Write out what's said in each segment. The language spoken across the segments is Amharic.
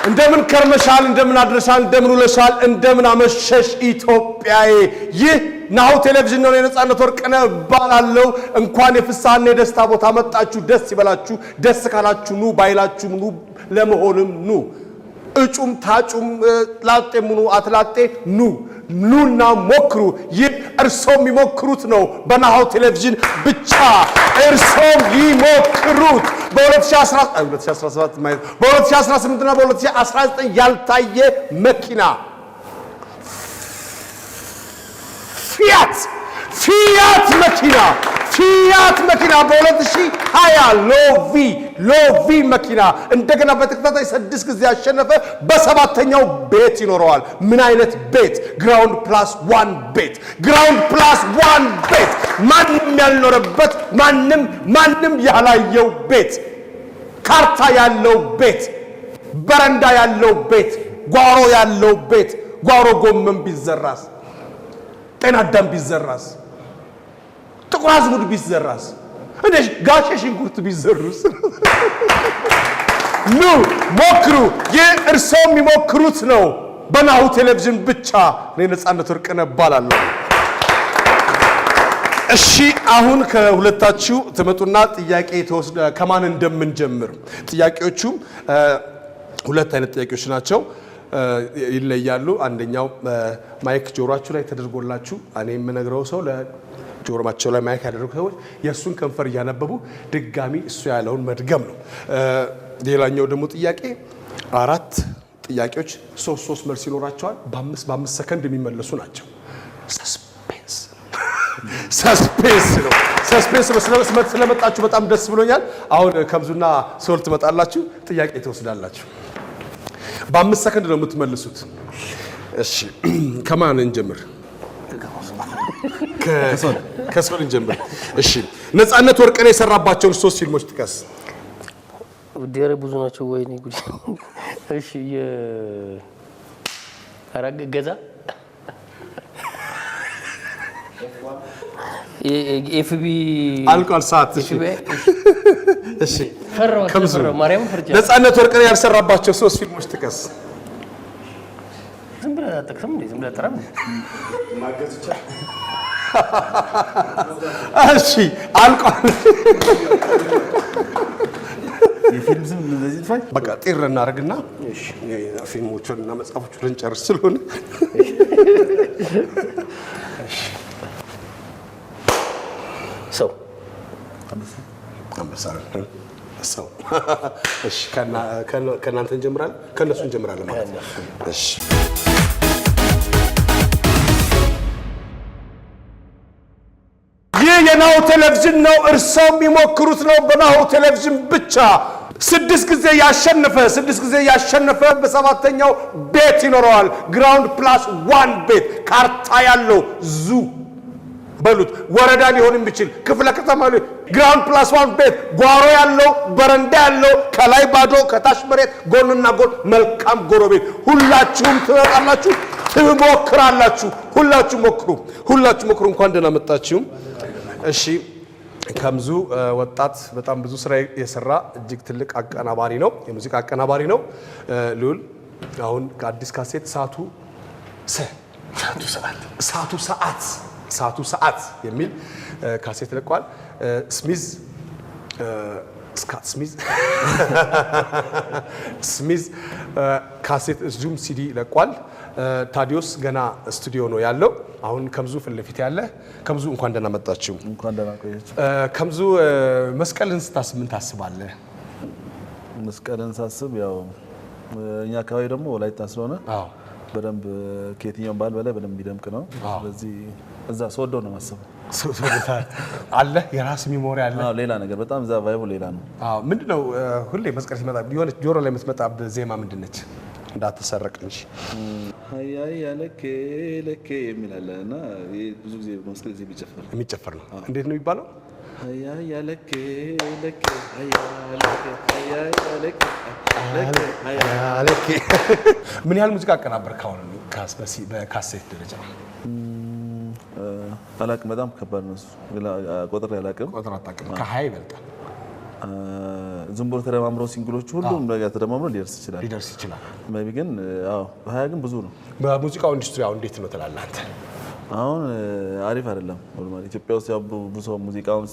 እንደምን ከርመሻል እንደምን አድረሻል እንደምን ውለሻል እንደምን አመሸሽ ኢትዮጵያዬ ይህ ናሁ ቴሌቪዥን ነው የነጻነት ወርቅነህ እባላለሁ እንኳን የፍሳና የደስታ ቦታ መጣችሁ ደስ ይበላችሁ ደስ ካላችሁ ኑ ባይላችሁ ኑ ለመሆንም ኑ እጩም ታጩም ላጤም ኑ አትላጤ ኑና ሞክሩ ይህ እርሶም ይሞክሩት ነው በናሁ ቴሌቪዥን ብቻ እርሶም ይሞክሩት በ2017 ማለት በ2018 እና በ2019 ያልታየ መኪና ፊያት መኪና በ2020 ሎቪ መኪና እንደገና በተከታታይ 6 ጊዜ ያሸነፈ በሰባተኛው ቤት ይኖረዋል ምን አይነት ቤት ግራውንድ ፕላስ 1 ቤት ማንንም ያልኖረበት ማንንም ያላየው ቤት ካርታ ያለው ቤት በረንዳ ያለው ቤት ጓሮ ያለው ቤት ጓሮ ጎመን ቢዘራስ ጤና አዳም ቢዘራስ ጥቁር አዝሙድ ቢዘራስ እንዴ ጋሼ ሽንኩርት ቢዘሩስ ኑ ሞክሩ የእርሶም ይሞክሩት ነው በናሁ ቴሌቪዥን ብቻ ነጻነት ወርቅነህ እባላለሁ እሺ አሁን ከሁለታችሁ ተመጡና ጥያቄ ተወስደ ከማን እንደምንጀምር ጥያቄዎቹም ሁለት አይነት ጥያቄዎች ናቸው ይለያሉ አንደኛው ማይክ ጆሮአችሁ ላይ ተደርጎላችሁ እኔ የምነግረው ሰው ለጆሮማቸው ላይ ማይክ ያደረጉ ሰዎች የሱን ከንፈር ያነበቡ ድጋሚ እሱ ያለውን መድገም ነው ሌላኛው ደግሞ ጥያቄ አራት ጥያቄዎች 3 መልስ ይኖራቸዋል በ5 ሰከንድ የሚመለሱ ናቸው ሰስፔንስ ስለመጣችሁ በጣም ደስ ብሎኛል አሁን ከምዙና ሶል ትመጣላችሁ ጥያቄ ትወስዳላችሁ በ5 ሰከንድ ነው የምትመልሱት እሺ ከማን እንጀምር ከሶል እንጀምር እሺ ነጻነት ወርቅነህ የሰራባቸውን 3 ፊልሞች ጥቀስ ዲያሬ ብዙ ናቸው ወይኔ ጉድ እሺ ገዛ ኤፍቢ አልቋል ሰዓት እሺ ፈረው ማርያም ፈርጃ ነጻነት ወርቅነህ ያልሰራባቸው 3 ፊልሞች ጥቀስ ዝም ብለህ አጠቅም እንዴ ዝም ብለህ ተራም ማገዝቻ እሺ አልቋል የፊልም ስም እንደዚህ ትፋይ በቃ ጥር እናርግና እሺ ፊልሞቹን እና መጽሐፎቹን እንጨርስ ስለሆነ ሰው ሰው እሺ ከናንተ እንጀምራለን ከነሱ እንጀምራለን ማለት ነው እሺ የናሁ ቴሌቪዥን ነው እርሶም ይሞክሩት ነው በናሁ ቴሌቪዥን ብቻ 6 ጊዜ ያሸነፈ በሰባተኛው ቤት ይኖረዋል ግራውንድ ፕላስ 1 ቤት ካርታ ያለው ዙ በሉት ወረዳ ሊሆን የሚችል ክፍለ ከተማ ላይ ግራውንድ ፕላስ 1 ቤት ጓሮ ያለው በረንዳ ያለው ከላይ ባዶ ከታች መሬት ጎንና ጎን መልካም ጎረቤት ሁላችሁም ትወጣላችሁ ትሞክራላችሁ ሁላችሁም ሞክሩ እንኳን ደህና መጣችሁ እሺ ከምዙ ወጣት በጣም ብዙ ስራ የሰራ እጅግ ትልቅ አቀናባሪ ነው የሙዚቃ አቀናባሪ ነው ሉል አሁን ከአዲስ ካሴት ሳቱ ሰዓት የሚል ካሴት ለቋል ስሚዝ ካሴት ዙም ሲዲ ለቋል ታዲዮስ ገና ስቱዲዮ ነው ያለው አሁን ከምዙ ፍልፊት ያለ ከምዙ እንኳን ደህና መጣችሁ እንኳን ደህና ቆያችሁ ከምዙ መስቀልን ስታስብ ምን ታስባለህ መስቀልን ሳስብ ያው እኛ አካባቢ ደግሞ ወላይታ ስለሆነ በደንብ ከየትኛው ባል በላይ በደንብ ይደምቅ ነው ስለዚህ እዛ ሶዶ ነው ማሰብ አለ የራስ ሚሞሪ አለ ሌላ ነገር በጣም እዛ ቫይቡ ሌላ ነው ምንድነው ሁሌ መስቀል ሲመጣ ቢሆን ጆሮ ላይ የምትመጣብ ዜማ ምንድነች እንዳትሰረቅ እንጂ አያይ ያለከ ለከ የሚላልና ብዙ ጊዜ መስቀል ዚህ የሚጨፈር ነው እንዴት ነው የሚባለው አያይ ያለከ ለከ አያይ ያለከ ምን ያህል ሙዚቃ አቀናበር ካሁን በካሴት ደረጃ አላቅም በጣም ከባድ ነው ቁጥር ያላቅም ከ20 ይበልጣል ዝም ብሎ ተደማምሮ ሲንግሎቹ ሁሉም ነገር ተደማምሮ ሊደርስ ይችላል ሜቢ ግን አዎ 20 ግን ብዙ ነው በሙዚቃው ኢንዱስትሪ አሁን እንዴት ነው ትላለህ አንተ አሁን አሪፍ አይደለም ኖርማሊ ኢትዮጵያ ውስጥ ያው ብዙ ሙዚቃውን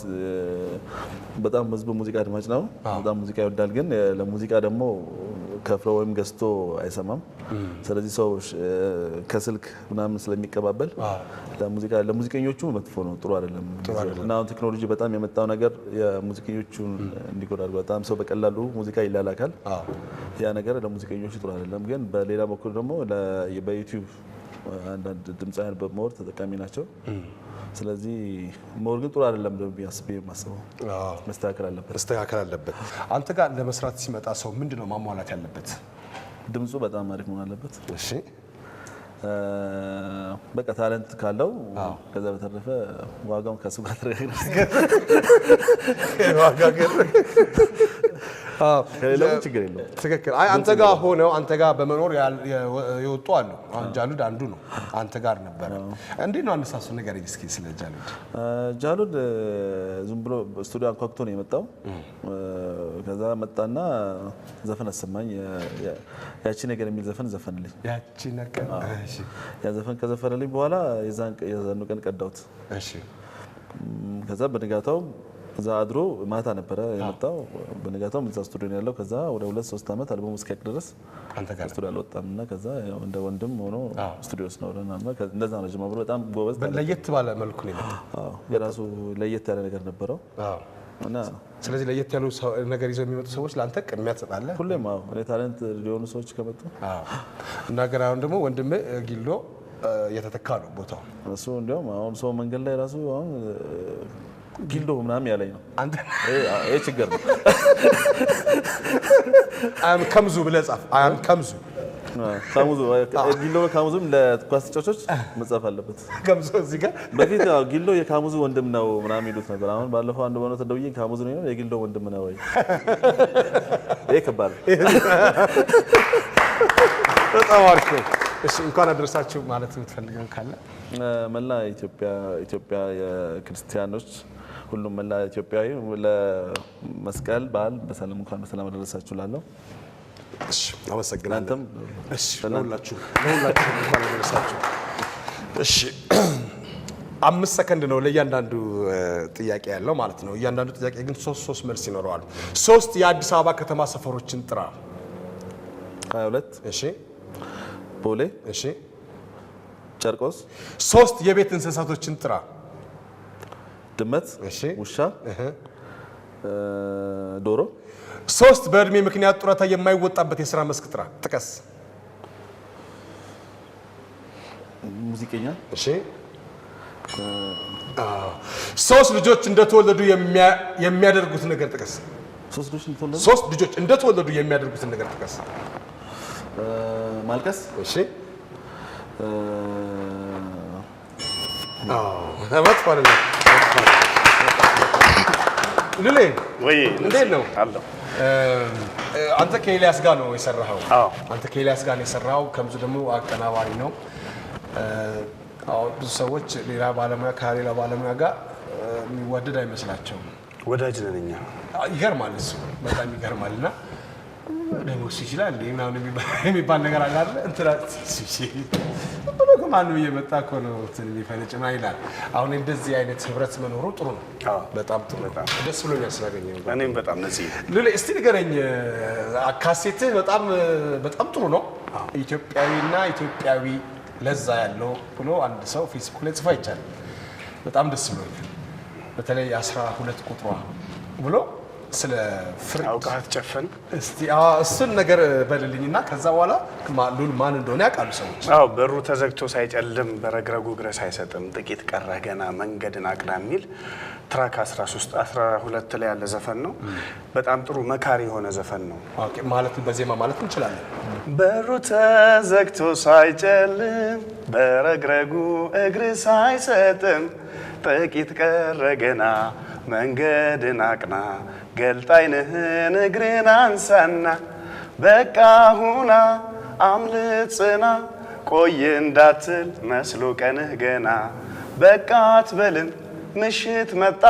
በጣም ህዝብ ሙዚቃ አድማጭ ነው በጣም ሙዚቃ ይወዳል ግን ለሙዚቃ ደግሞ ከፍሎ ወይም ገዝቶ አይሰማም ስለዚህ ሰው ከስልክ ምናምን ስለሚቀባበል ለሙዚቀኞቹ መጥፎ ነው ጥሩ አይደለም እና ቴክኖሎጂ በጣም የመጣው ነገር የሙዚቀኞቹን እንዲጎዳል በጣም ሰው በቀላሉ ሙዚቃ ይላላካል ያ ነገር ለሙዚቀኞቹ ጥሩ አይደለም ግን በሌላ በኩል ደግሞ በዩቲዩብ አንዳንድ ድምጻውያን በመወር ተጠቃሚ ናቸው ስለዚህ ሞር ግን ጥሩ አይደለም ቢያስብ ማሰበው መስተካከል አለበት አንተ ጋር ለመስራት ሲመጣ ሰው ምንድነው ማሟላት ያለበት ድምጹ በጣም አሪፍ መሆን አለበት እሺ በቃ ታለንት ካለው ከዛ በተረፈ ዋጋውን ከሱ ጋር ተረጋግጠን ከሌላው ችግር የለውም ትክክል አይ አንተ ጋር ሆነው አንተ ጋር በመኖር ይወጡ አሉ አሁን ጃሉድ አንዱ ነው አንተ ጋር ነበር እንዴ ነው አነሳሱ ነገር እስኪ ስለ ጃሉድ ዝም ብሎ ስቱዲዮ አንኳኩቶ ነው የመጣው ከዛ መጣና ዘፈን አሰማኝ ያቺ ነገር የሚል ዘፈን ዘፈንልኝ ያቺ ነገር እሺ ያ ዘፈን ከዘፈንልኝ በኋላ የዛን ቀን ቀዳውት እሺ ከዛ በንጋታው እዛ አድሮ ማታ ነበር የመጣው በንጋታው እዛ ስቱዲዮ ነው ያለው ከዛ ወደ 2-3 አመት አልበሙ እስኪያቅ ድረስ አንተ ጋር ስቱዲዮ አልወጣምና ከዛ ያው እንደ ወንድም ሆኖ ስቱዲዮ ውስጥ ነውና እንደዛ ነው ጀምሮ በጣም ጎበዝ ለየት ባለ መልኩ ነው የመጣው የራሱ ለየት ያለ ነገር ነበረው እና ስለዚህ ለየት ያሉ ነገር ይዘው የሚመጡ ሰዎች ላንተ ቅድሚያ ትሰጣለህ ሁሌም እኔ ታለንት ሊሆኑ ሰዎች ከመጡ እና ገራውን ደግሞ ወንድም ጊሎ የተተካ ነው ቦታው እሱ እንደውም አሁን ሰው መንገድ ላይ ራሱ አሁን ጊልዶ ምናምን ያለኝ ነው አንተ እህ ችግር ነው አም ከምዙ ብለህ ጻፍ አም ከምዙ ጊልዶ ካሙዙም ለኳስ ተጫዋቾች መጻፍ አለበት ከምዙ እዚህ ጋር በፊት ጊልዶ የካሙዙ ወንድም ነው ምናምን ይሉት ነበር አሁን ባለፈው አንድ በሆነ ተደውዬ ካሙዙ ነው የጊልዶ ወንድም ነው ወይ ከባድ በጣም አሪፍ ነው እሺ እንኳን አደረሳችሁ ማለት የምትፈልገው ካለ መላ ኢትዮጵያ የክርስቲያኖች ሁሉም መላ ኢትዮጵያዊ ለመስቀል በዓል በሰላም እንኳን በሰላም አደረሳችሁ ላለው እሺ አመሰግናለሁ አንተም እሺ ለሁላችሁ እንኳን አደረሳችሁ እሺ 5 ሰከንድ ነው ለእያንዳንዱ ጥያቄ ያለው ማለት ነው እያንዳንዱ ጥያቄ ግን 3 መልስ ይኖረዋል 3 የአዲስ አበባ ከተማ ሰፈሮችን ጥራ 22 እሺ ቦሌ እሺ ጨርቆስ 3 የቤት እንስሳቶችን ጥራ ድመት እሺ ውሻ ዶሮ 3 በእድሜ ምክንያት ጡረታ የማይወጣበት የሥራ መስክ ጥራ ጥቀስ ሙዚቀኛ እሺ 3 ልጆች እንደተወለዱ የሚያደርጉት ነገር ጥቀስ 3 ልጆች እንደተወለዱ የሚያደርጉት ነገር ጥቀስ ማልቀስ እሺ መጥፎ አይደለም ልሌ ወይ እንዴት ነው አለው አንተ ከኤልያስ ጋር ነው የሰራኸው አንተ ከኤልያስ ጋር ነው የሰራው ከምዙ ደግሞ አቀናባሪ ነው ብዙ ሰዎች ሌላ ባለሙያ ከሌላ ባለሙያ ጋር የሚወደድ አይመስላቸውም ወዳጅ ነን እኛ ይገርማል እሱ በጣም ይገርማልና ደግሞ ሲችላል ምናምን የሚባል ነገር አለ አይደል እንትና ማን ነው የመጣ እኮ ነው ትንሊፈነጭ ማይላል አሁን እንደዚህ አይነት ህብረት መኖሩ ጥሩ ነው በጣም ጥሩ በጣም ደስ ብሎኛል ስላገኘው እኔም በጣም ነዚህ ለለ እስቲ ንገረኝ አካሴት በጣም ጥሩ ነው ኢትዮጵያዊና ኢትዮጵያዊ ለዛ ያለው ብሎ አንድ ሰው ፌስቡክ ላይ ጽፎ አይቻል በጣም ደስ ብሎኛል በተለይ 12 ቁጥሯ ብሎ ስለ ፍርድ አውቃት ጨፈን እስቲ እሱን ነገር በልልኝና ከዛ በኋላ ማን እንደሆነ ያውቃሉ ሰዎች በሩ ተዘግቶ ሳይጨልም በረግረጉ እግረ ሳይሰጥም ጥቂት ቀረ ገና መንገድን አቅና የሚል ትራክ 12 ላይ ያለ ዘፈን ነው በጣም ጥሩ መካሪ የሆነ ዘፈን ነው ኦኬ ማለት በዜማ ማለት እንችላለን በሩ ተዘግቶ ሳይጨልም በረግረጉ እግረ ሳይሰጥም ጥቂት ቀረ ገና መንገድን አቅና ገልጣይነህን እግርን አንሳና በቃ ሁና አምልጽና ቆይ እንዳትል መስሎ ቀንህ ገና በቃ አትበልም ምሽት መጣ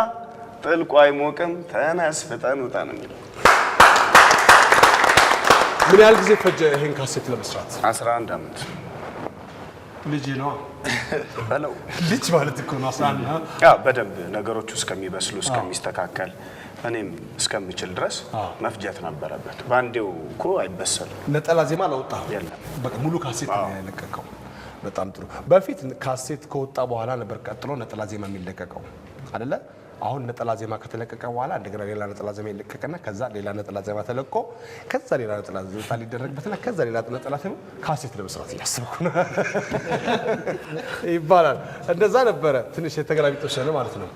ጥልቁ አይሞቅም ተነስ ፍጠን ውጣ ነው የሚለው። ምን ያህል ጊዜ ፈጀ ይሄን ካሴት ለመስራት? 11 ዓመት። ልጅ ነው በለው ልጅ ማለት እኮ ነው 11። አዎ በደንብ ነገሮቹ እስከሚበስሉ እስከሚስተካከል እኔም እስከምችል ድረስ መፍጀት ነበረበት። ባንዴው እኮ አይበሰልም። ነጠላ ዜማ አላወጣም? የለም በቃ ሙሉ ካሴት ነው ያለቀቀው። በጣም ጥሩ። በፊት ካሴት ከወጣ በኋላ ነበር ቀጥሎ ነጠላ ዜማ የሚለቀቀው አይደለ? አሁን ነጠላ ዜማ ከተለቀቀ በኋላ እንደገና ሌላ ነጠላ ዜማ ይለቀቅና ከዛ ሌላ ነጠላ ዜማ ተለቆ ከዛ ሌላ ነጠላ ዜማ ሊደረግበትና ከዛ ሌላ ነጠላ ዜማ ካሴት ለመስራት እያሰብኩ ነው ይባላል። እንደዛ ነበረ። ትንሽ የተገላቢጦሽ ነው ማለት ነው።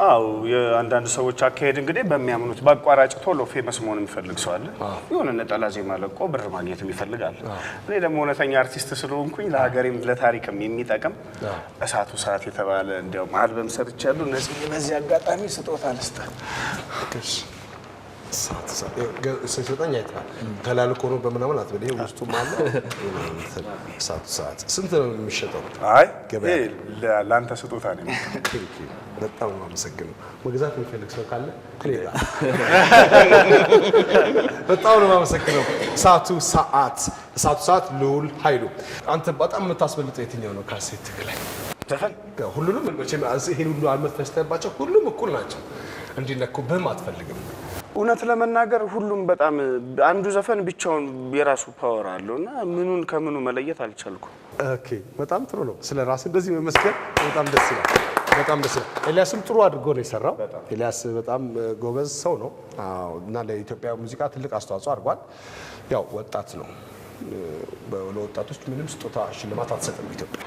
አው የአንዳንድ ሰዎች አካሄድ እንግዲህ በሚያምኑት በአቋራጭ ቶሎ ፌመስ መሆን የሚፈልግ ሰው አለ። የሆነ ነጠላ ዜማ ለቆ ብር ማግኘት ይፈልጋል። እኔ ደግሞ እውነተኛ አርቲስት ስለሆንኩኝ ለሀገሬም ለታሪክም የሚጠቅም እሳቱ ሰዓት የተባለ እንዲያውም አልበም ሰርቻለሁ። እነዚህ በዚህ አጋጣሚ ስጦታ ልስጥህ። ሰይጣን አይተሃል ተላልቆ ነው በመናምን አትበል። ይሄ ውስጡ ማለት እሳቱ ሰዓት ስንት ነው የሚሸጠው? አይ ለአንተ ስጦታ ነው። በጣም ነው የማመሰግነው። መግዛት የሚፈልግ ሰው ካለ እኔ ጋር በጣም ነው የማመሰግነው። እሳቱ ሰዓት ልዑል ኃይሉ። አንተ በጣም የምታስበልጠው የትኛው ነው ካሴት ላይ? ዘፈን ሁሉንም መቼም ይሄን ሁሉ አልመት ፈስተባቸው ሁሉም እኩል ናቸው። እንዲነኩብህም አትፈልግም? እውነት ለመናገር ሁሉም በጣም አንዱ ዘፈን ብቻውን የራሱ ፓወር አለውና ምኑን ከምኑ መለየት አልቻልኩም። ኦኬ በጣም ጥሩ ነው። ስለ ራስ እንደዚህ መመስከር በጣም ደስ ይላል። በጣም ደስ ይላል። ኤልያስም ጥሩ አድርጎ ነው የሰራው። ኤልያስ በጣም ጎበዝ ሰው ነው። አዎ እና ለኢትዮጵያ ሙዚቃ ትልቅ አስተዋጽኦ አድርጓል። ያው ወጣት ነው። ለወጣቶች ምንም ስጦታ ሽልማት አትሰጥም ኢትዮጵያ።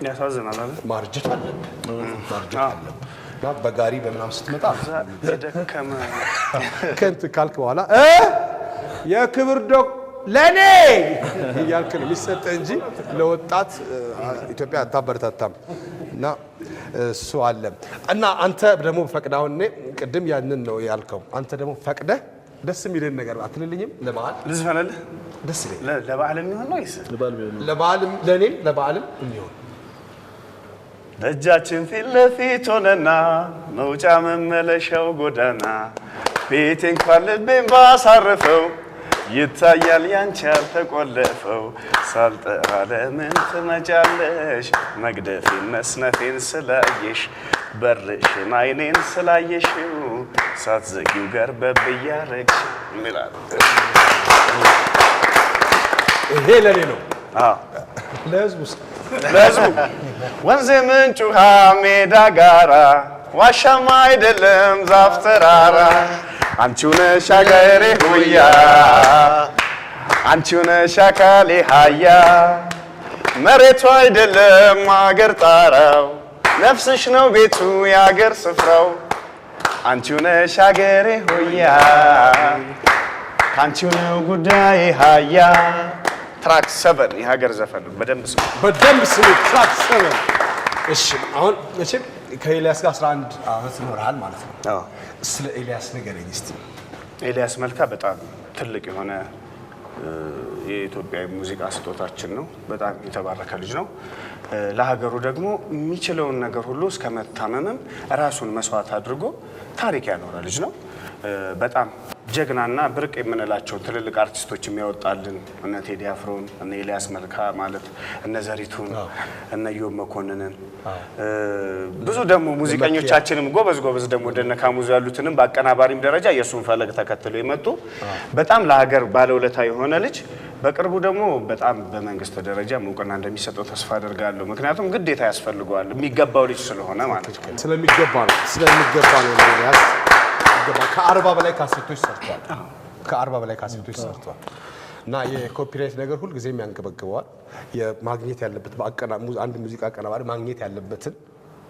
ያሳዝናል አይደል? ማርጀት አለብህ። በጋሪ በምናም ስትመጣ ደከመ ከንት ካልክ በኋላ የክብር ዶክ ለኔ እያልክ ነው የሚሰጠህ እንጂ ለወጣት ኢትዮጵያ አታበረታታም። እና እሱ አለ እና አንተ ደግሞ ፈቅዳውን ቅድም ያንን ነው ያልከው። አንተ ደግሞ ፈቅደህ ደስ የሚልን ነገር አትልልኝም? ለበዓል ልዝፈንልህ? ደስ ይለኛል። ለበዓል የሚሆን ነው ይስ ለበዓልም ለኔም ለበዓልም የሚሆን ደጃችን ፊት ለፊት ሆነና መውጫ መመለሻው ጎዳና ቤቴ እንኳን ልቤን ባሳረፈው ይታያል ያንቺ ያልተቆለፈው ሳልጠራ ለምን ትመጫለሽ መግደፌን መስነፌን ስላየሽ በርሽን አይኔን ስላየሽው ሳትዘጊው ገርበብ እያረግሽ ይላል። ይሄ ለኔ ነው። ለህዝቡ ወንዝ ምንጭ ውሃ ሜዳ ጋራ ዋሻማ አይደለም ዛፍ ተራራ አንቺው ነሽ አገሬ ሆያ አንቺው ነሽ አካሌ ሃያ መሬቱ አይደለም አገር ጣራው ነፍስሽ ነው ቤቱ የአገር ስፍራው አንቺው ነሽ አገሬ ሆያ ካንቺው ነው ጉዳይ ሃያ ትራክ 7 የሀገር ዘፈን በደንብ ስሙ ትራክ 7። እሺ አሁን መቼም ከኤልያስ ጋር 11 ዓመት ኖርሃል ማለት ነው። አዎ ስለ ኤልያስ ንገረኝ እስቲ። ኤልያስ መልካ በጣም ትልቅ የሆነ የኢትዮጵያ ሙዚቃ ስጦታችን ነው። በጣም የተባረከ ልጅ ነው። ለሀገሩ ደግሞ የሚችለውን ነገር ሁሉ እስከመታመምም ራሱን መስዋዕት አድርጎ ታሪክ ያኖረ ልጅ ነው። በጣም ጀግናና ብርቅ የምንላቸውን ትልልቅ አርቲስቶች የሚያወጣልን እነ ቴዲ አፍሮን እነ ኤልያስ መልካ ማለት እነ ዘሪቱን እነ ዮብ መኮንንን ብዙ ደግሞ ሙዚቀኞቻችንም ጎበዝ ደግሞ እንደነ ካሙዙ ያሉትንም በአቀናባሪም ደረጃ የሱን ፈለግ ተከትለው የመጡ በጣም ለሀገር ባለውለታ የሆነ ልጅ በቅርቡ ደግሞ በጣም በመንግስት ደረጃ እውቅና እንደሚሰጠው ተስፋ አደርጋለሁ። ምክንያቱም ግዴታ ያስፈልገዋል የሚገባው ልጅ ስለሆነ ማለት ነው። ስለሚገባ ነው ኤልያስ ከ40 በላይ ካሴቶች ሰርቷል። እና የኮፒራይት ነገር ሁሉ ጊዜ የሚያንገበግበዋል። የማግኘት ያለበት አንድ ሙዚቃ አቀናባሪ ማግኘት ያለበትን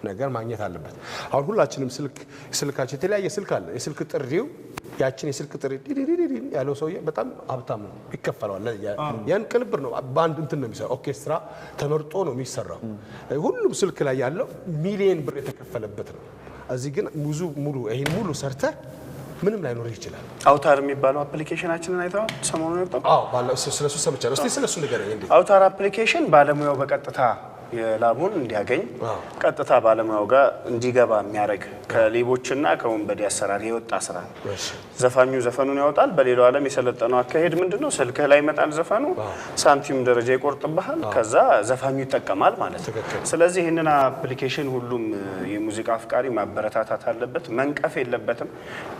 ነገር ማግኘት አለበት። አሁን ሁላችንም ስልካችን የተለያየ ስልክ አለ። የስልክ ጥሪው ያችን የስልክ ጥሪ ያለው ሰውዬ በጣም ሀብታም ነው፣ ይከፈለዋል። ያን ቅንብር ነው በአንድ እንትን ነው የሚሰራው። ኦርኬስትራ ተመርጦ ነው የሚሰራው። ሁሉም ስልክ ላይ ያለው ሚሊየን ብር የተከፈለበት ነው። እዚህ ግን ሙሉ ይሄን ሙሉ ሰርተ ምንም ላይኖር ይችላል። አውታር የሚባለው አፕሊኬሽናችንን አይተዋል? ሰሞኑን ነው። አዎ ባለው ስለሱ ሰምቻለሁ። እስቲ ስለሱ ንገረኝ እንዴ። አውታር አፕሊኬሽን ባለሙያው በቀጥታ የላቡን እንዲያገኝ ቀጥታ ባለሙያው ጋር እንዲገባ የሚያደርግ ከሌቦችና ከወንበዴ አሰራር የወጣ ስራ ነው። ዘፋኙ ዘፈኑን ያወጣል። በሌላው ዓለም የሰለጠነው አካሄድ ምንድነው? ስልክህ ላይ ይመጣል ዘፈኑ፣ ሳንቲም ደረጃ ይቆርጥብሃል፣ ከዛ ዘፋኙ ይጠቀማል ማለት ነው። ስለዚህ ይህንን አፕሊኬሽን ሁሉም የሙዚቃ አፍቃሪ ማበረታታት አለበት፣ መንቀፍ የለበትም።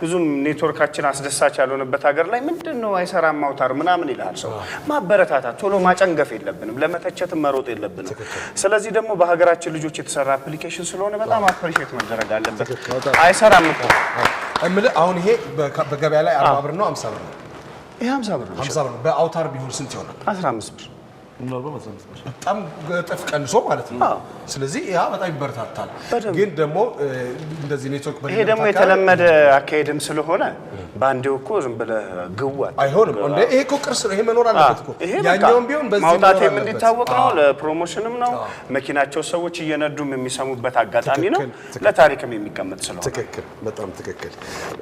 ብዙም ኔትወርካችን አስደሳች ያልሆነበት ሀገር ላይ ምንድነው አይሰራም አውታር ምናምን ይላል ሰው። ማበረታታት ቶሎ ማጨንገፍ የለብንም፣ ለመተቸትም መሮጥ የለብንም። ስለዚህ ደግሞ በሀገራችን ልጆች የተሰራ አፕሊኬሽን ስለሆነ በጣም አፕሪሼት መደረግ አለበት። አይሰራም እኮ አሁን ይሄ በገበያ ላይ 40 ብር ነው 50 ብር ነው? ይሄ 50 ብር ነው። 50 ብር ነው። በአውታር ቢሆን ስንት ይሆናል? 15 ብር። በጣም እጥፍ ቀንሶ ማለት ነው። ስለዚህ ያ በጣም ይበረታታል። ግን ደግሞ እንደዚህ ኔትወርክ ይሄ ደግሞ የተለመደ አካሄድም ስለሆነ ባንዴው እኮ ዝም ብለህ ግዋት አይሆንም። እንዴ ይሄ እኮ ቅርስ ነው። ይሄ መኖር አለበት እኮ። ያኛውም ቢሆን በዚህ ማውጣቴም እንዲታወቅ ነው፣ ለፕሮሞሽንም ነው። መኪናቸው ሰዎች እየነዱም የሚሰሙበት አጋጣሚ ነው፣ ለታሪክም የሚቀመጥ ስለሆነ። ትክክል፣ በጣም ትክክል።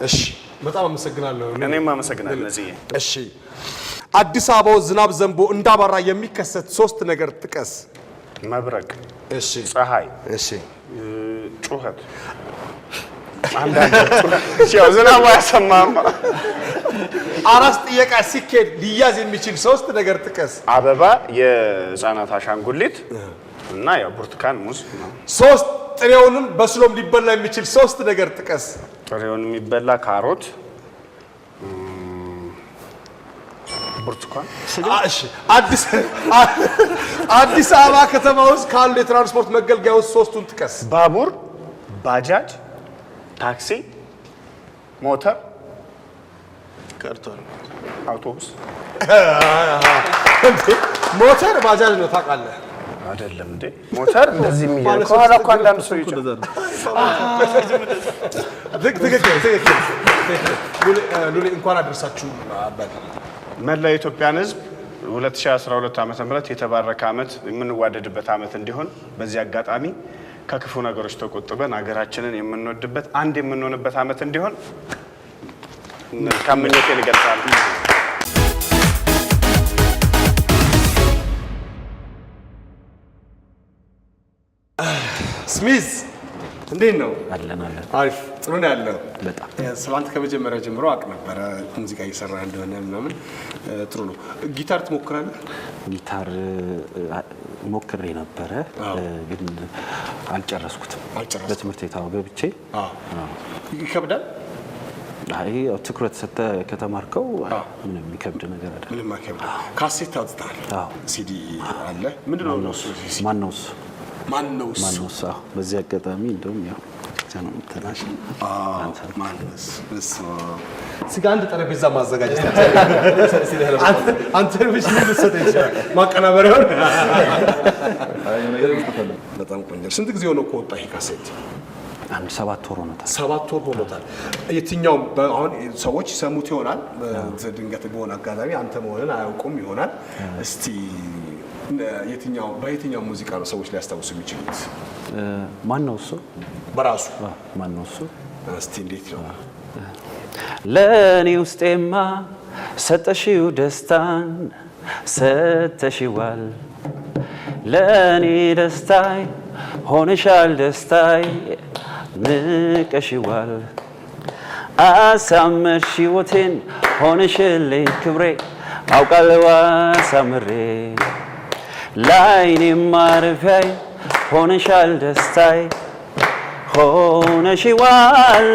እሺ፣ በጣም አመሰግናለሁ። እኔም አመሰግናለሁ ነዚህ። እሺ፣ አዲስ አበባው ዝናብ ዘንቦ እንዳባራ የሚከሰት 3 ነገር ጥቀስ። መብረቅ፣ እሺ፣ ፀሐይ፣ እሺ፣ ጩኸት። አንዳንድ ያው ዝናብ አያሰማም። አራስ ጥየቃ ሲኬድ ሊያዝ የሚችል 3 ነገር ጥቀስ። አበባ፣ የህፃናት አሻንጉሊት እና ያው ብርቱካን፣ ሙዝ። 3 ጥሬውንም በስሎም ሊበላ የሚችል 3 ነገር ጥቀስ። ጥሬውን የሚበላ ካሮት፣ ብርቱካን። እሺ፣ አዲስ አበባ ከተማ ውስጥ ካሉ የትራንስፖርት መገልገያዎች 3ቱን ጥቀስ። ባቡር፣ ባጃጅ፣ ታክሲ፣ ሞተር። ቀርቷል። አውቶቡስ። ሞተር ባጃጅ ነው ታውቃለህ አይደለም እንዴ? ሞተር እንደዚህ የሚያል ከኋላ እኮ አንዳንድ ሰው ይችላል። ትክክል። ሉሊ እንኳን አደረሳችሁ አባል መላ የኢትዮጵያን ሕዝብ 2012 ዓመተ ምህረት የተባረከ ዓመት የምንዋደድበት ዓመት እንዲሆን በዚህ አጋጣሚ ከክፉ ነገሮች ተቆጥበን ሀገራችንን የምንወድበት አንድ የምንሆንበት ዓመት እንዲሆን ከምኞቴን እገልጻለሁ። ስሚዝ እንዴት ነው? አለን አሪፍ ጥሩ ነው ያለው። በጣም ስላንተ ከመጀመሪያ ጀምሮ አውቅ ነበረ ሙዚቃ እየሰራ እንደሆነ ምናምን። ጥሩ ነው። ጊታር ትሞክራለህ? ጊታር ሞክሬ ነበረ ግን አልጨረስኩትም። በትምህርት ቤት ገብቼ ይከብዳል? አይ ያው ትኩረት ሰጥተህ ከተማርከው ምንም የሚከብድ ነገር አይደለም። ምንም አይከብድ። ካሴት አውጥተሃል? ሲዲ አለ? ምንድነው ነው እሱ? ማነው? በዚህ አጋጣሚ እንደውም ያው ቻናል ተናሽ ማነውስ ስጋ አንድ ጠረጴዛ ማዘጋጀት አንተ ብቻ ምን ልትሰጠኝ ይችላል? ማቀናበሪያውን በጣም ቆንጆ። ስንት ጊዜ ሆኖ ከወጣ ይሄ ካሴት? አንድ 7 ወር ሆኖታል። 7 ወር ሆኖታል። የትኛው አሁን ሰዎች ይሰሙት ይሆናል፣ ድንገት በሆነ አጋጣሚ አንተ መሆንን አያውቁም ይሆናል። እስቲ በየትኛው ሙዚቃ ነው ሰዎች ሊያስታውሱ የሚችሉት? ማነው እሱ? በራሱ ማነው እሱ? እስቲ እንዴት ነው? ለኔ ውስጤማ ሰጠሽው ደስታን ሰተሽዋል፣ ለኔ ደስታይ ሆነሻል ደስታይ ንቀሽዋል፣ አሳመርሽ ሕይወቴን ሆነሽልኝ ክብሬ አውቃለሁ አሳምሬ፣ ላይኔ ማረፊያይ ሆነሻል ደስታይ ሆነሽዋል።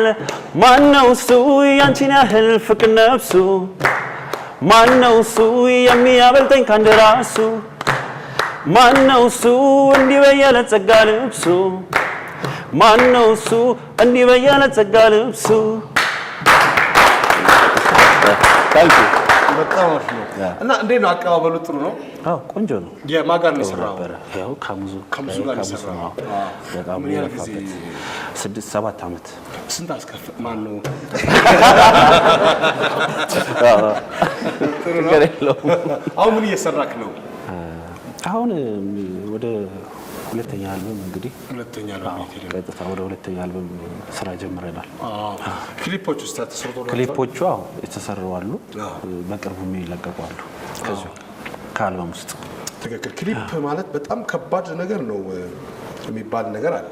ማነው እሱ ያንቺን ያህል ፍቅር ነፍሱ? ማነው እሱ የሚያበልጠኝ ካንድ ራሱ? ማነው እሱ እንዲህ በያለ ጸጋ ልብሱ? ማነው እሱ እንዲህ በያለ ጸጋ ልብሱ? ታንኪ በጣም አሪፍ ነው። እና እንዴት ነው አቀባበሉ? ጥሩ ነው። አዎ ቆንጆ ነው። የማጋር ነው የሰራው? ያው ከሙዙ ጋር ነው። በጣም የለፋበት 6-7 ዓመት። ስንት አስከፍ ማን ነው? ጥሩ ነው። አሁን ምን እየሰራክ ነው? አሁን ወደ ሁለተኛ አልበም እንግዲህ ቀጥታ ወደ ሁለተኛ አልበም ስራ ጀምረናል። ክሊፖች ውስጥ ተሰርቶ ነው? ክሊፖቹ የተሰሩ አሉ፣ በቅርቡ የሚለቀቁ አሉ። ከዚሁ ከአልበም ውስጥ ትክክል ክሊፕ ማለት በጣም ከባድ ነገር ነው የሚባል ነገር አለ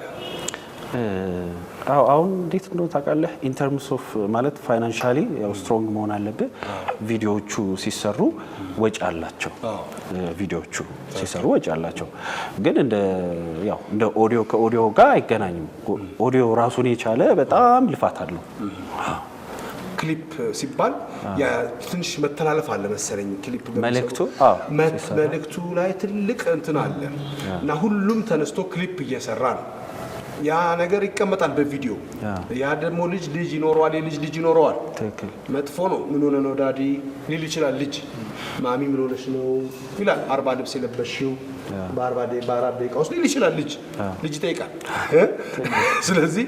አሁን እንዴት ነው ታውቃለህ ኢን ተርምስ ኦፍ ማለት ፋይናንሻሊ ያው ስትሮንግ መሆን አለበት ቪዲዮዎቹ ሲሰሩ ወጪ አላቸው ቪዲዮዎቹ ሲሰሩ ወጪ አላቸው ግን እንደ ኦዲዮ ከኦዲዮ ጋር አይገናኝም ኦዲዮ ራሱን የቻለ በጣም ልፋት አለው ክሊፕ ሲባል ያ ትንሽ መተላለፍ አለ መሰለኝ ክሊፕ መልእክቱ ላይ ትልቅ እንትን አለ እና ሁሉም ተነስቶ ክሊፕ እየሰራ ነው ያ ነገር ይቀመጣል በቪዲዮ ያ ደግሞ ልጅ ይኖረዋል ልጅ ይኖረዋል ትክክል መጥፎ ነው ምን ሆነ ነው ዳዲ ሊል ይችላል ልጅ ማሚ ምን ሆነሽ ነው ይላል 40 ልብስ የለበሽው በ40 ደቂቃ ውስጥ ሊል ይችላል ልጅ ይጠይቃል ስለዚህ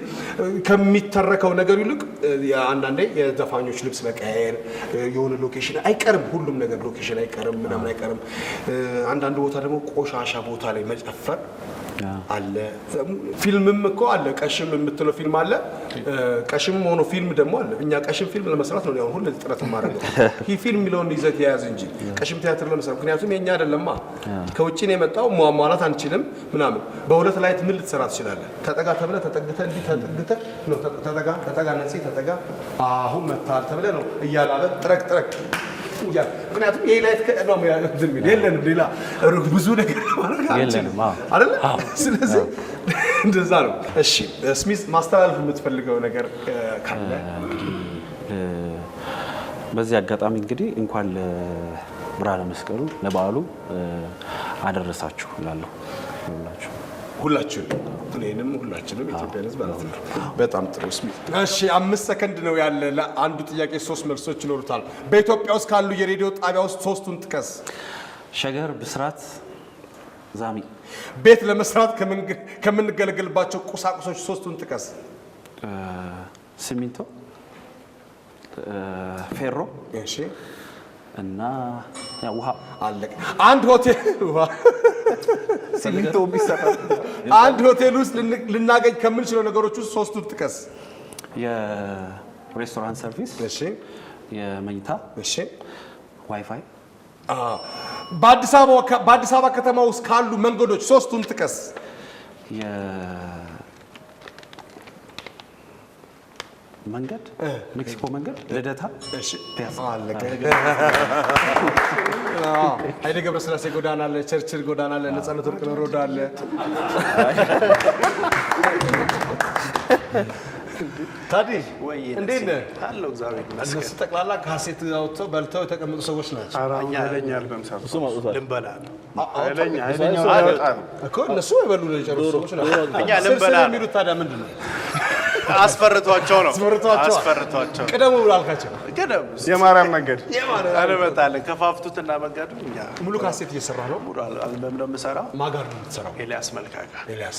ከሚተረከው ነገር ይልቅ አንዳንዴ የዘፋኞች ልብስ መቀየር የሆነ ሎኬሽን አይቀርም ሁሉም ነገር ሎኬሽን አይቀርም ምናምን አይቀርም አንዳንድ ቦታ ደግሞ ቆሻሻ ቦታ ላይ መጨፈር አለ ፊልምም እኮ አለ ቀሽም የምትለው ፊልም አለ ቀሽም ሆኖ ፊልም ደግሞ አለ እኛ ቀሽም ፊልም ለመስራት ነው ያው ሁሉ ጥረት ማድረግ ይሄ ፊልም ሚሊዮን ይዘት ያያዝ እንጂ ቀሽም ቲያትር ለመስራት ምክንያቱም የኛ አይደለማ ከውጪ ነው የመጣው ማሟላት አንችልም ምናምን በሁለት ላይ ምን ልትሰራ ትችላለህ ተጠጋ ተብለ ተጠግተ እንዲ ተጠግተ ነው ተጠጋ ነፂ ተጠጋ አሁን መታል ተብለ ነው እያላለ ጥረቅ ምክንያቱም ይሄ ላይት ከእናም ያንተም የለንም ሌላ ብዙ ነገር ማለት የለንም አይደል ስለዚህ እንደዛ ነው እሺ ስሚዝ ማስተላለፍ የምትፈልገው ነገር ካለ በዚህ አጋጣሚ እንግዲህ እንኳን ለብርሃነ መስቀሉ ለበዓሉ አደረሳችሁ እላለሁ ሁላችሁ እኔንም ሁላችንም ኢትዮጵያ ህዝብ ማለት ነው በጣም ጥሩ ስሚዝ እሺ 5 ሰከንድ ነው ያለ ለአንዱ ጥያቄ 3 መልሶች ይኖሩታል በኢትዮጵያ ውስጥ ካሉ የሬዲዮ ጣቢያ ውስጥ 3ቱን ጥቀስ ሸገር ብስራት ዛሚ ቤት ለመስራት ከምንገለገልባቸው ቁሳቁሶች 3ቱን ጥቀስ ሲሚንቶ ፌሮ እሺ እና ውሃ አለቀ አንድ ሆቴል ውሃ ሲሚንቶ ቢሰራ አንድ ሆቴል ውስጥ ልናገኝ ከምንችለው ነገሮች ውስጥ 3ቱን ጥቀስ የሬስቶራንት ሰርቪስ እሺ የመኝታ እሺ ዋይፋይ በአዲስ አበባ ከተማ ውስጥ ካሉ መንገዶች 3ቱን ጥቀስ መንገድ ሜክሲኮ መንገድ ልደታ እሺ አለቀ ኃይሌ ገብረስላሴ ጎዳና አለ ቸርችል ጎዳና አለ ነጻነት ወርቅ ሮድ አለ ታዲ እንዴት ነህ አለው እግዚአብሔር ይመስገን እነሱ ጠቅላላ ካሴት አውጥተው በልተው የተቀመጡ ሰዎች ናቸው አራኛ አይለኛል በመሳብ ልንበላ አይለኛ እኮ እነሱ አይበሉ ነው የጨረሱ ሰዎች ናቸው እኛ ልንበላ የሚሉት ታዲያ ምንድን ነው አስፈርቷቸው ነው ቀደሙ ብላልካቸው ቀደም የማርያም መንገድ አለበታለ ከፋፍቱትና መንገዱ እኛ ሙሉ ካሴት እየሰራ ነው ሙሉ አልበም ነው የምሰራው ማጋር ነው የምትሰራው ኤልያስ መልካጋ ኤልያስ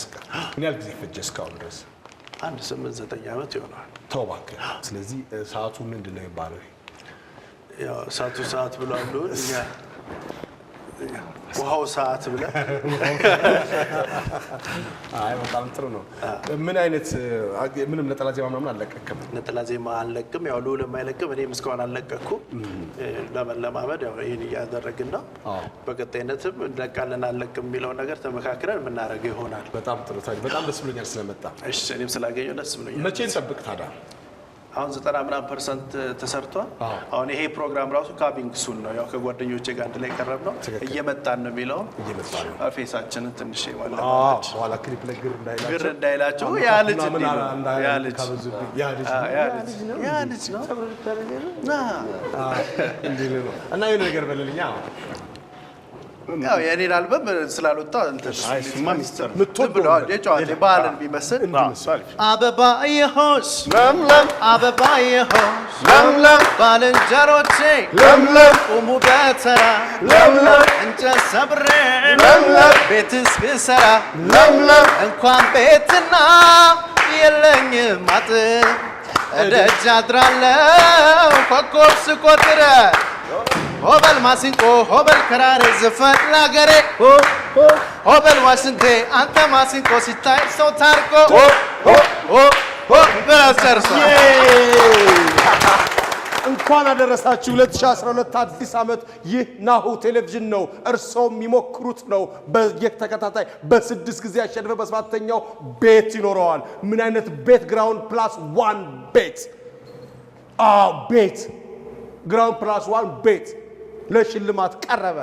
ምን ያህል ጊዜ ፈጀ እስካሁን ድረስ 8-9 ዓመት ይሆናል ተው እባክህ ስለዚህ ሰዓቱ ምንድን ነው የሚባለው ያው ሰዓት ብሏል እኛ ውሃው ሰዓት ብለ አይ በጣም ጥሩ ነው ምን አይነት ምንም ነጠላ ዜማ ምናምን አለቀክም ነጠላ ዜማ አለቅም ያው ሉል የማይለቅም እኔም እስካሁን አለቀኩ ለማመድ ያው ይሄን ያደረግና በቀጣይነትም እንለቃለን አለቅም የሚለው ነገር ተመካክረን የምናደርገው ይሆናል በጣም ጥሩ ታዲያ በጣም ደስ ብሎኛል ስለመጣ እሺ እኔም ስላገኘው ደስ ብሎኛል መቼ እንጠብቅ ታዲያ አሁን 90% ተሰርቷል አሁን ይሄ ፕሮግራም ራሱ ካቢንግ ሱን ነው ያው ከጓደኞቼ ጋር አንድ ላይ ቀረብ ነው እየመጣን ነው የሚለው ፌሳችንን ትንሽ ይወላል ኋላ ክሊፕ ላይ ግር እንዳይላቸው ያ ልጅ ነው እና ይሄ ነገር በለልኛ ያው የኔን አልበም ስላልወጣ እንትን አይስማ ሚስተር ምትብለው የጫዋታ ባህልን ቢመስል አበባ የሆስ ለምለም አበባ የሆስ ለምለም ባልንጀሮቼ ለምለም ቁሙ በተራ ለምለም እንጨት ሰብሬ ለምለም ቤትስ ብሰራ ለምለም እንኳን ቤትና የለኝም አጥር እደጅ አድራለሁ ኮከብ ስቆጥር ሆበል ማሲንቆ ሆበል ከራሬ ዘፈን ላገሬ ሆበል ዋሽንቴ አንተ ማሲንቆ ሲታይ ሰው ታርቆ ብላስ ጨርሷል እንኳን አደረሳችሁ 2012 አዲስ ዓመት። ይህ ናሁ ቴሌቪዥን ነው። እርሶም የሚሞክሩት ነው። በየተከታታይ በ6 ጊዜ ያሸነፈ በ7ኛው ቤት ይኖረዋል። ምን አይነት ቤት? ግራውንድ ፕላስ 1 ቤት። ቤት ግራውንድ ፕላስ 1 ቤት ለሽልማት ቀረበ።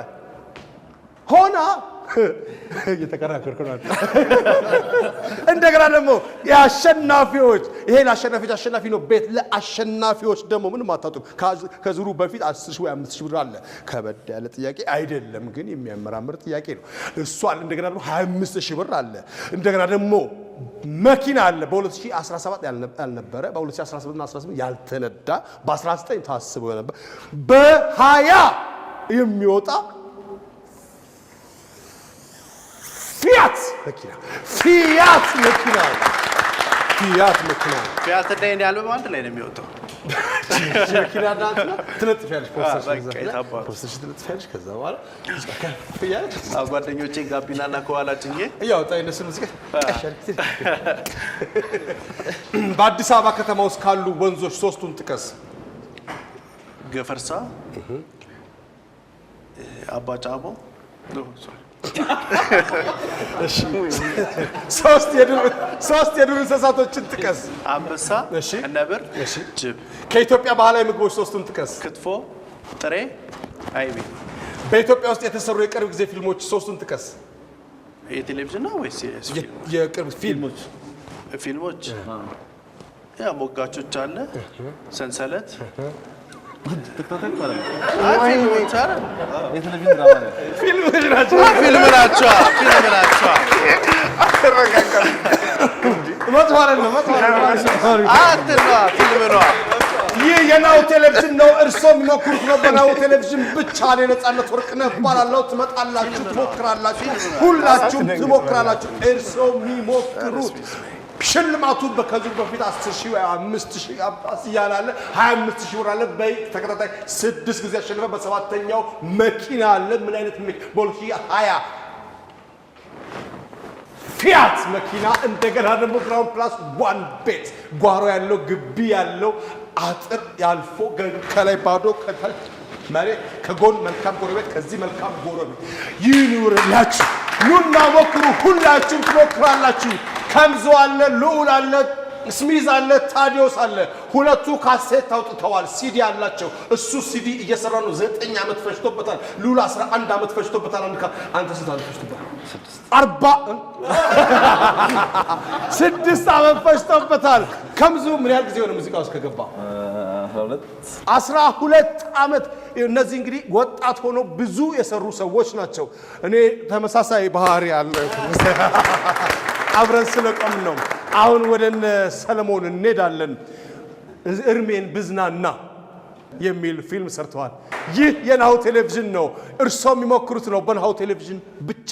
ሆና እየተከራከርኩ ነው። እንደገና ደግሞ የአሸናፊዎች ይሄ ለአሸናፊዎች አሸናፊ ነው ቤት። ለአሸናፊዎች ደግሞ ምንም አታጡም። ከዙሩ በፊት 10,000 ወይ 5,000 ብር አለ። ከበድ ያለ ጥያቄ አይደለም ግን የሚያመራምር ጥያቄ ነው እሱ አለ። እንደገና ደግሞ 25,000 ብር አለ። እንደገና ደግሞ መኪና አለ። በ2017 ያልነበረ በ2017 እና 18 ያልተነዳ በ19 ታስቦ ነበር በ20 የሚወጣ ፊያት መኪና ፊያት ደይን ያለው ማለት ላይ ነው የሚወጣው። መኪና ዳንት ትለጥፊያለሽ ፖስተሽ ትለጥፊያለሽ። ከዛ በኋላ ፊያት ጓደኞቼ ጋቢናና ከኋላችን ያወጣ እነሱን ሙዚቃ በአዲስ አበባ ከተማ ውስጥ ካሉ ወንዞች 3ቱን ጥቀስ። ገፈርሳ፣ አባጫቦ፣ እሺ ሶስት የዱር እንስሳቶችን ጥቀስ። አንበሳ፣ ነብር፣ ጅብ። ከኢትዮጵያ ባህላዊ ምግቦች 3ቱን ጥቀስ። ክትፎ፣ ጥሬ፣ አይቤ። በኢትዮጵያ ውስጥ የተሰሩ የቅርብ ጊዜ ፊልሞች 3ቱን ጥቀስ። የቴሌቪዥን ነው ወይስ የቅርብ ፊልሞች? ያ ሞጋቾች አለ፣ ሰንሰለት ይህ የናሁ ቴሌቪዥን ነው። እርስዎ የሚሞክሩት ነው። በናሁ ቴሌቪዥን ብቻ ነው። የነጻነት ወርቅነህ እባላለሁ። ትመጣላችሁ፣ ትሞክራላችሁ፣ ሁላችሁም ትሞክራላችሁ። እርስዎ የሚሞክሩት ሽልማቱ ከዚህ በፊት 10,000 ወይ 5,000 እያለ 25,000 ብር አለ። በተከታታይ 6 ጊዜ ያሸነፈ በ7ኛው መኪና አለ። ምን አይነት በ2020 ፊያት መኪና። እንደገና ደግሞ ግራውንድ ፕላስ 1 ቤት ጓሮ ያለው ግቢ ያለው አጥር ያልፎ ከላይ ባዶ ከታች መሬት ከጎን መልካም ጎረቤት ከዚህ መልካም ጎረቤት ይኑርላችሁ። ኑና ሞክሩ። ሁላችሁም ትሞክራላችሁ። ከምዞ አለ፣ ልዑል አለ፣ ስሚዝ አለ፣ ታዲዮስ አለ። ሁለቱ ካሴት አውጥተዋል። ሲዲ አላቸው። እሱ ሲዲ እየሰራ ነው። 9 ዓመት ፈጅቶበታል። ልዑል 11 ዓመት ፈጅቶበታል። አንተ ስንት ዓመት ፈጅቶበታል? 6 ዓመት ፈጅቶበታል። ከምዙ ምን ያህል ጊዜ ሆነ ሙዚቃ ውስጥ ከገባ? 12 ዓመት። እነዚህ እንግዲህ ወጣት ሆኖ ብዙ የሰሩ ሰዎች ናቸው። እኔ ተመሳሳይ ባህሪ ያለ አብረን ስለቆም ነው። አሁን ወደ ሰለሞን እንሄዳለን። እርሜን ብዝናና የሚል ፊልም ሰርተዋል። ይህ የናሁ ቴሌቪዥን ነው። እርስዎ የሚሞክሩት ነው። በናሁ ቴሌቪዥን ብቻ